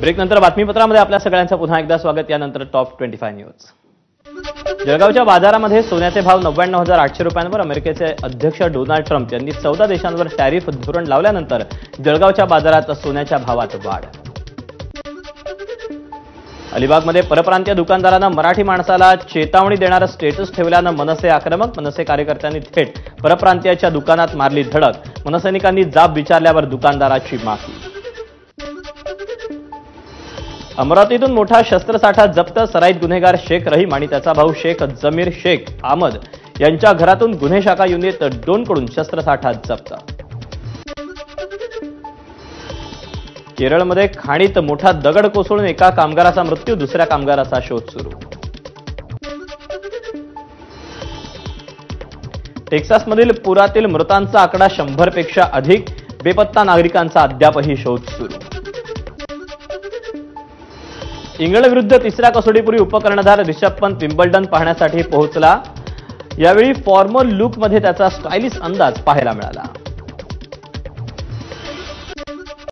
ब्रेकनंतर बातमीपत्रामध्ये आपल्या सगळ्यांचं पुन्हा एकदा स्वागत। यानंतर टॉप 25 न्यूज। जळगावच्या बाजारामध्ये सोन्याचे भाव 99,800 रुपयांवर अमेरिकेचे अध्यक्ष डोनाल्ड ट्रम्प यांनी 14 देशांवर टॅरिफ धोरण लावल्यानंतर जळगावच्या बाजारात सोन्याच्या भावात वाढ। अलिबागमध्ये परप्रांतीय दुकानदारांना मराठी माणसाला चेतावणी देणारा स्टेटस ठेवल्यानं मनसे आक्रमक। मनसे कार्यकर्त्यांनी थेट परप्रांतीयाच्या दुकानात मारली धडक। मनसैनिकांनी जाब विचारल्यावर दुकानदाराची माफी। अमरावतीतून मोठा शस्त्रसाठा जप्त। सराईत गुन्हेगार शेख रहीम आणि त्याचा भाऊ शेख जमीर शेख अहमद यांच्या घरातून गुन्हे शाखा युनिट 2 कडून शस्त्रसाठा जप्त। केरळमध्ये खाणीत मोठा दगड कोसळून एका कामगाराचा मृत्यू, दुसऱ्या कामगाराचा शोध सुरू। टेक्सासमधील पुरातील मृतांचा आकडा 100 पेक्षा अधिक। बेपत्ता नागरिकांचा अद्यापही शोध सुरू। इंग्लंड विरुद्ध तिसऱ्या कसोटीपूर्वी उपकर्णधार ऋषभ पंत विम्बल्डन पाहण्यासाठी पोहोचला। यावेळी फॉर्मल लुकमध्ये त्याचा स्टायलिश अंदाज पाहायला मिळाला।